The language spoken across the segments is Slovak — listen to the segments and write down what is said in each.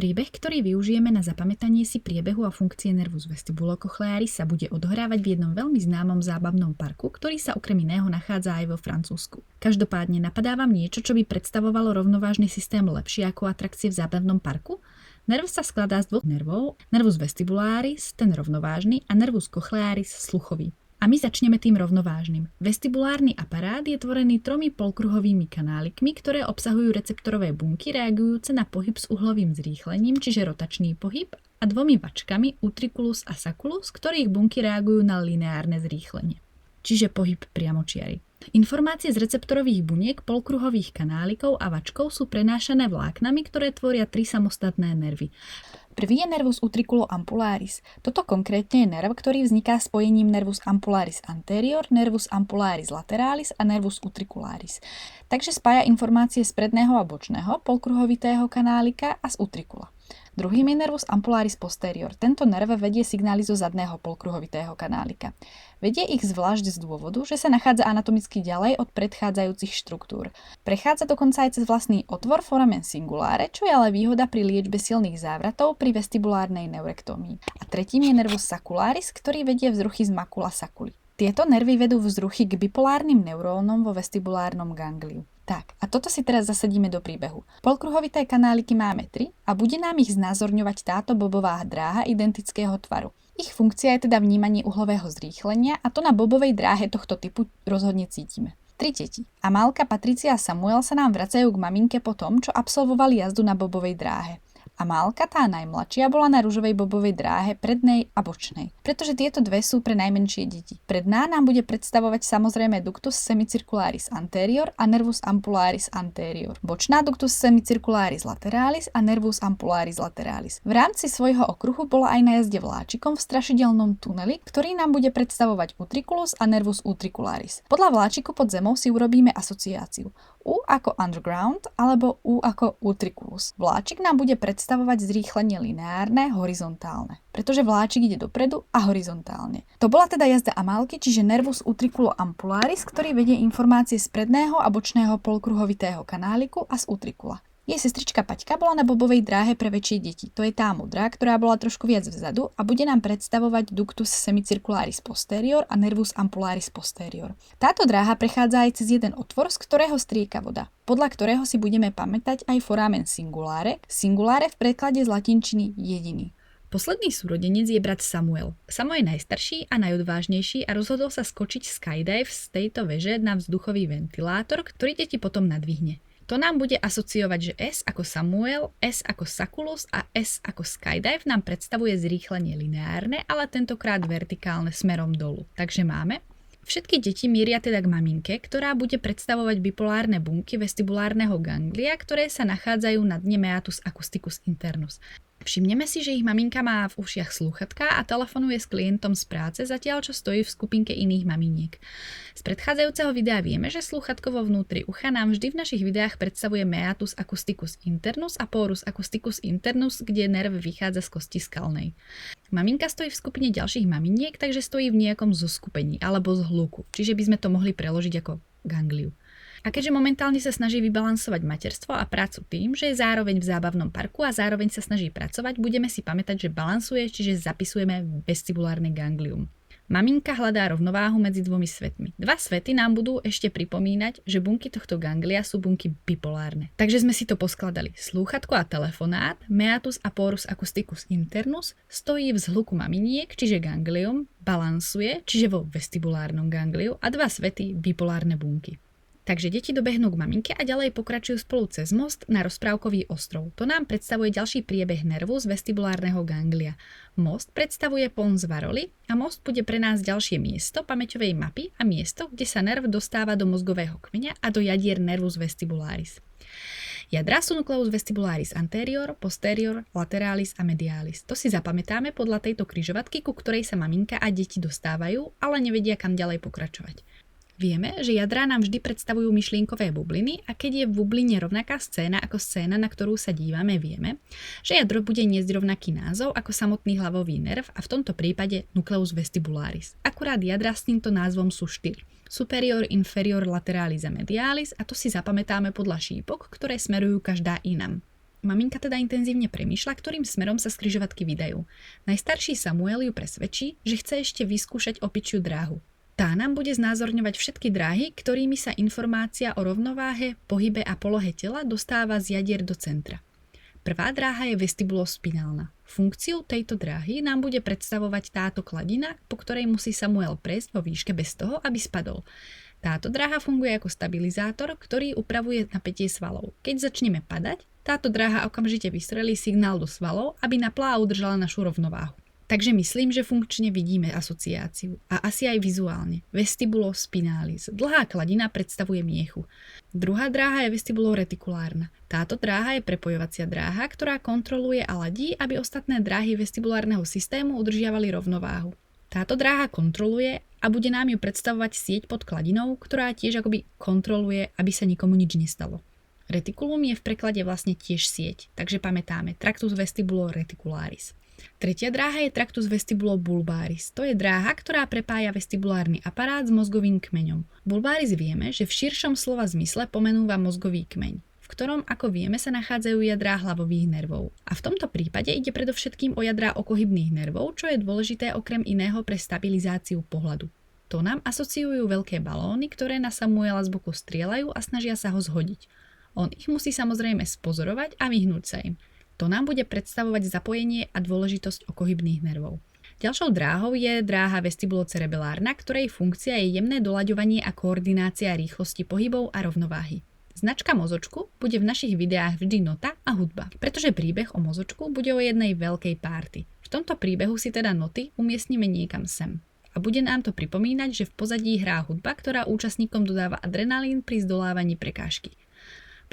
Príbeh, ktorý využijeme na zapamätanie si priebehu a funkcie nervus vestibulocochlearis sa bude odohrávať v jednom veľmi známom zábavnom parku, ktorý sa okrem iného nachádza aj vo Francúzsku. Každopádne napadá vám niečo, čo by predstavovalo rovnovážny systém lepšie ako atrakcie v zábavnom parku? Nerv sa skladá z dvoch nervov, nervus vestibularis, ten rovnovážny, a nervus cochlearis, sluchový. A my začneme tým rovnovážnym. Vestibulárny aparát je tvorený 3 polkruhovými kanálikmi, ktoré obsahujú receptorové bunky reagujúce na pohyb s uhlovým zrýchlením, čiže rotačný pohyb, a 2 vačkami, utriculus a sacculus, ktorých bunky reagujú na lineárne zrýchlenie, čiže pohyb priamočiary. Informácie z receptorových buniek, polkruhových kanálikov a vačkov sú prenášané vláknami, ktoré tvoria 3 samostatné nervy. Prvý je nervus utriculoampularis. Toto konkrétne je nerv, ktorý vzniká spojením nervus ampularis anterior, nervus ampularis lateralis a nervus utricularis. Takže spája informácie z predného a bočného polkruhovitého kanálika a z utricula. Druhým je nervus ampularis posterior. Tento nerv vedie signály zo zadného polkruhovitého kanálika. Vedie ich zvlášť z dôvodu, že sa nachádza anatomicky ďalej od predchádzajúcich štruktúr. Prechádza dokonca aj cez vlastný otvor foramen singulare, čo je ale výhoda pri liečbe silných závratov pri vestibulárnej neurektómii. A tretím je nervus sacularis, ktorý vedie vzruchy z macula saculi. Tieto nervy vedú vzruchy k bipolárnym neurónom vo vestibulárnom gangliu. Tak, a toto si teraz zasadíme do príbehu. Polkruhovité kanáliky máme 3 a bude nám ich znázorňovať táto bobová dráha identického tvaru. Ich funkcia je teda vnímanie uhlového zrýchlenia a to na bobovej dráhe tohto typu rozhodne cítime. 3 deti. Amálka, Patricia a Samuel sa nám vracajú k maminke po tom, čo absolvovali jazdu na bobovej dráhe. Amálka, tá najmladšia, bola na ružovej bobovej dráhe prednej a bočnej, pretože tieto dve sú pre najmenšie deti. Predná nám bude predstavovať samozrejme ductus semicircularis anterior a nervus ampularis anterior. Bočná ductus semicircularis lateralis a nervus ampularis lateralis. V rámci svojho okruhu bola aj na jazde vláčikom v strašidelnom tuneli, ktorý nám bude predstavovať utriculus a nervus utricularis. Podľa vláčiku pod zemou si urobíme asociáciu. U ako underground alebo U ako utriculus. Vláčik nám bude predstavovať zrýchlenie lineárne, horizontálne, pretože vláčik ide dopredu a horizontálne. To bola teda jazda Amálky, čiže nervus utriculoampularis, ktorý vedie informácie z predného a bočného polkruhovitého kanáliku a z utricula. Jej sestrička Paťka bola na bobovej dráhe pre väčšie deti. To je tá modrá, ktorá bola trošku viac vzadu a bude nám predstavovať ductus semicircularis posterior a nervus ampularis posterior. Táto dráha prechádza aj cez jeden otvor, z ktorého strieka voda, podľa ktorého si budeme pamätať aj foramen singulare. Singulare v preklade z latinčiny jediný. Posledný súrodenec je brat Samuel. Samo je najstarší a najodvážnejší a rozhodol sa skočiť skydive z tejto veže na vzduchový ventilátor, ktorý deti potom nadvihne. To nám bude asociovať, že S ako Samuel, S ako Sacculus a S ako Skydive nám predstavuje zrýchlenie lineárne, ale tentokrát vertikálne smerom dolu. Takže máme. Všetky deti mieria teda k maminke, ktorá bude predstavovať bipolárne bunky vestibulárneho ganglia, ktoré sa nachádzajú na dne meatus acousticus internus. Všimneme si, že ich maminka má v ušiach slúchatka a telefonuje s klientom z práce, zatiaľ čo stojí v skupinke iných maminiek. Z predchádzajúceho videa vieme, že slúchatko vo vnútri ucha nám vždy v našich videách predstavuje meatus acousticus internus a porus acousticus internus, kde nerv vychádza z kosti skalnej. Maminka stojí v skupine ďalších maminiek, takže stojí v nejakom zoskupení alebo zhluku, čiže by sme to mohli preložiť ako gangliu. A keďže momentálne sa snaží vybalansovať materstvo a prácu tým, že je zároveň v zábavnom parku a zároveň sa snaží pracovať, budeme si pamätať, že balansuje, čiže zapisujeme vestibulárne ganglium. Maminka hľadá rovnováhu medzi 2 svetmi. 2 svety nám budú ešte pripomínať, že bunky tohto ganglia sú bunky bipolárne. Takže sme si to poskladali. Slúchatko a telefonát, meatus a porus acousticus internus stojí v zhluku maminiek, čiže ganglium, balansuje, čiže vo vestibulárnom gangliu a 2 svety bipolárne bunky. Takže deti dobehnú k maminke a ďalej pokračujú spolu cez most na rozprávkový ostrov. To nám predstavuje ďalší priebeh nervu z vestibulárneho ganglia. Most predstavuje pons varoli a most bude pre nás ďalšie miesto pamäťovej mapy a miesto, kde sa nerv dostáva do mozgového kmeňa a do jadier nervus vestibularis. Jadrá sú nucleus vestibularis anterior, posterior, lateralis a medialis. To si zapamätáme podľa tejto križovatky, ku ktorej sa maminka a deti dostávajú, ale nevedia kam ďalej pokračovať. Vieme, že jadrá nám vždy predstavujú myšlienkové bubliny a keď je v bubline rovnaká scéna ako scéna, na ktorú sa dívame, vieme, že jadro bude niesť rovnaký názov ako samotný hlavový nerv a v tomto prípade nucleus vestibularis. Akurát jadrá s týmto názvom sú 4. Superior, inferior, lateralis a medialis a to si zapamätáme podľa šípok, ktoré smerujú každá inam. Maminka teda intenzívne premýšľa, ktorým smerom sa skrižovatky vydajú. Najstarší Samuel ju presvedčí, že chce ešte vyskúšať opičiu dráhu. Tá nám bude znázorňovať všetky dráhy, ktorými sa informácia o rovnováhe, pohybe a polohe tela dostáva z jadier do centra. Prvá dráha je vestibulospinálna. Funkciu tejto dráhy nám bude predstavovať táto kladina, po ktorej musí Samuel prejsť vo výške bez toho, aby spadol. Táto dráha funguje ako stabilizátor, ktorý upravuje napätie svalov. Keď začneme padať, táto dráha okamžite vystrelí signál do svalov, aby napla a udržala našu rovnováhu. Takže myslím, že funkčne vidíme asociáciu a asi aj vizuálne. Vestibulospinalis. Dlhá kladina predstavuje miechu. Druhá dráha je vestibuloretikulárna. Táto dráha je prepojovacia dráha, ktorá kontroluje a ladí, aby ostatné dráhy vestibulárneho systému udržiavali rovnováhu. Táto dráha kontroluje a bude nám ju predstavovať sieť pod kladinou, ktorá tiež akoby kontroluje, aby sa nikomu nič nestalo. Retikulum je v preklade vlastne tiež sieť, takže pamätáme tractus vestibuloreticularis. Tretia dráha je tractus vestibulobulbaris. To je dráha, ktorá prepája vestibulárny aparát s mozgovým kmeňom. Bulbaris vieme, že v širšom slova zmysle pomenúva mozgový kmeň, v ktorom, ako vieme, sa nachádzajú jadrá hlavových nervov. A v tomto prípade ide predovšetkým o jadrá okohybných nervov, čo je dôležité okrem iného pre stabilizáciu pohľadu. To nám asociujú veľké balóny, ktoré na Samuela z boku strieľajú a snažia sa ho zhodiť. On ich musí samozrejme spozorovať a vyhnúť sa im. To nám bude predstavovať zapojenie a dôležitosť okohybných nervov. Ďalšou dráhou je dráha vestibulocerebelárna, ktorej funkcia je jemné doľaďovanie a koordinácia rýchlosti pohybov a rovnováhy. Značka mozočku bude v našich videách vždy nota a hudba, pretože príbeh o mozočku bude o jednej veľkej párty. V tomto príbehu si teda noty umiestnime niekam sem. A bude nám to pripomínať, že v pozadí hrá hudba, ktorá účastníkom dodáva adrenalín pri zdolávaní prekážky.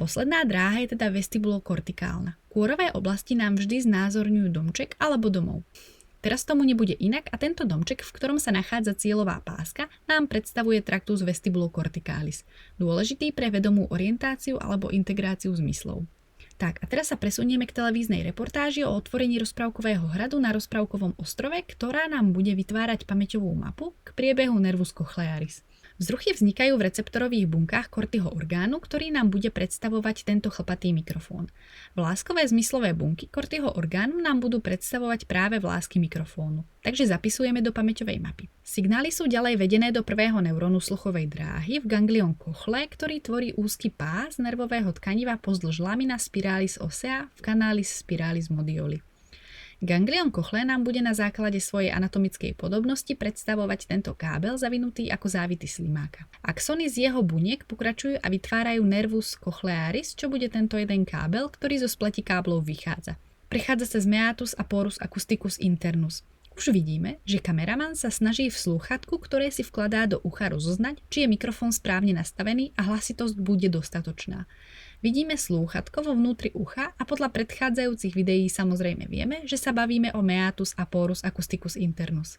Posledná dráha je teda vestibulokortikálna. Kôrové oblasti nám vždy znázorňujú domček alebo domov. Teraz tomu nebude inak a tento domček, v ktorom sa nachádza cieľová páska, nám predstavuje tractus vestibulocorticalis, dôležitý pre vedomú orientáciu alebo integráciu zmyslov. Tak a teraz sa presunieme k televíznej reportáži o otvorení rozprávkového hradu na rozprávkovom ostrove, ktorá nám bude vytvárať pamäťovú mapu k priebehu nervus cochlearis. Vzruchy vznikajú v receptorových bunkách Cortiho orgánu, ktorý nám bude predstavovať tento chlpatý mikrofón. Vláskové zmyslové bunky Cortiho orgánu nám budú predstavovať práve vlásky mikrofónu. Takže zapisujeme do pamäťovej mapy. Signály sú ďalej vedené do prvého neurónu sluchovej dráhy v ganglion cochle, ktorý tvorí úzky pás nervového tkaniva pozdĺž lamina spiralis osea v canalis spiralis modioli. Ganglion cochle nám bude na základe svojej anatomickej podobnosti predstavovať tento kábel zavinutý ako závity slimáka. Axony z jeho buniek pokračujú a vytvárajú nervus cochlearis, čo bude tento jeden kábel, ktorý zo spleti káblov vychádza. Prechádza cez meatus a porus acousticus internus. Už vidíme, že kameraman sa snaží v slúchatku, ktoré si vkladá do ucha, rozoznať, či je mikrofón správne nastavený a hlasitosť bude dostatočná. Vidíme slúchatko vo vnútri ucha a podľa predchádzajúcich videí samozrejme vieme, že sa bavíme o meatus a porus acousticus internus.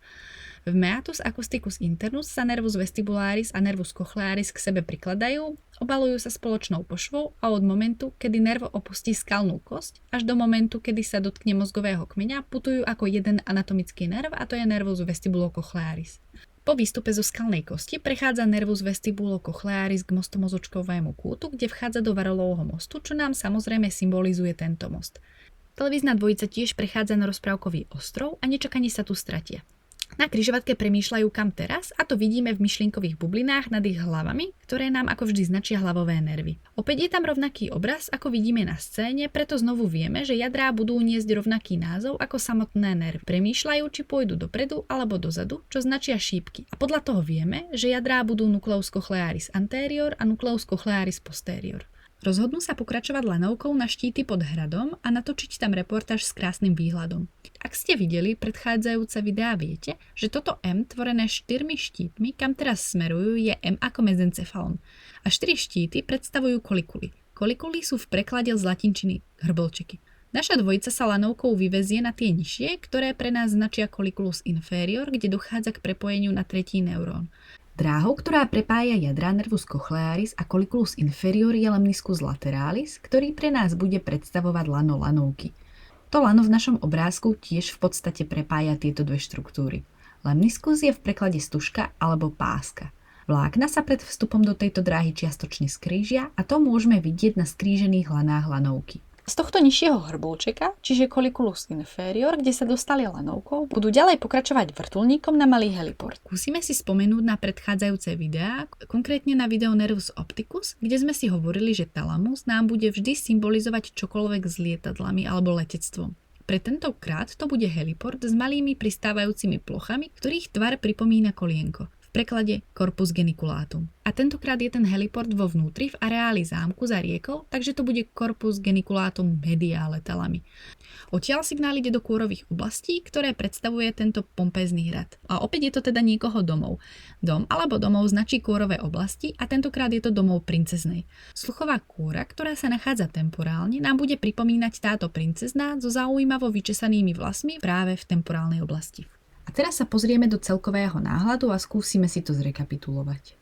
V meatus acousticus internus sa nervus vestibularis a nervus cochlearis k sebe prikladajú, obalujú sa spoločnou pošvou a od momentu, kedy nerv opustí skalnú kosť, až do momentu, kedy sa dotkne mozgového kmeňa, putujú ako jeden anatomický nerv a to je nervus vestibulocochlearis. Po výstupe zo skalnej kosti prechádza nervus vestibulocochlearis k mostomozočkovému kútu, kde vchádza do Varelovho mostu, čo nám samozrejme symbolizuje tento most. Televízna dvojica tiež prechádza na rozprávkový ostrov a nečakane sa tu stratia. Na križovatke premýšľajú kam teraz a to vidíme v myšlienkových bublinách nad ich hlavami, ktoré nám ako vždy značia hlavové nervy. Opäť je tam rovnaký obraz, ako vidíme na scéne, preto znovu vieme, že jadrá budú niesť rovnaký názov ako samotné nervy. Premýšľajú, či pôjdu dopredu alebo dozadu, čo značia šípky. A podľa toho vieme, že jadrá budú nucleus cochlearis anterior a nucleus cochlearis posterior. Rozhodnú sa pokračovať lanovkou na štíty pod hradom a natočiť tam reportáž s krásnym výhľadom. Ak ste videli predchádzajúce videá, viete, že toto M tvorené 4 štítmi, kam teraz smerujú, je M ako mezencefalon. A 4 štíty predstavujú kolikuly. Kolikuly sú v preklade z latinčiny hrbolčeky. Naša dvojica sa lanovkou vyvezie na tie nižšie, ktoré pre nás značia colliculus inferior, kde dochádza k prepojeniu na tretí neurón. Dráhou, ktorá prepája jadrá nervus cochlearis a colliculus inferior je lemniscus lateralis, ktorý pre nás bude predstavovať lano lanovky. To lano v našom obrázku tiež v podstate prepája tieto dve štruktúry. Lemniscus je v preklade stužka alebo páska. Vlákna sa pred vstupom do tejto dráhy čiastočne skrížia a to môžeme vidieť na skrížených lanách lanovky. Z tohto nižšieho hrbovčeka, čiže colliculus inferior, kde sa dostali lanovkou, budú ďalej pokračovať vrtuľníkom na malý heliport. Skúsime si spomenúť na predchádzajúce videá, konkrétne na video Nervus opticus, kde sme si hovorili, že talamus nám bude vždy symbolizovať čokoľvek s lietadlami alebo letectvom. Pre tentokrát to bude heliport s malými pristávajúcimi plochami, ktorých tvar pripomína kolienko. V preklade corpus geniculatum. A tentokrát je ten heliport vo vnútri v areáli zámku za riekou, takže to bude corpus geniculatum mediale talami. Odtiaľ signál ide do kôrových oblastí, ktoré predstavuje tento pompézny hrad. A opäť je to teda niekoho domov. Dom alebo domov značí kôrové oblasti a tentokrát je to domov princeznej. Sluchová kôra, ktorá sa nachádza temporálne, nám bude pripomínať táto princezná so zaujímavo vyčesanými vlasmi práve v temporálnej oblasti. A teraz sa pozrieme do celkového náhľadu a skúsime si to zrekapitulovať.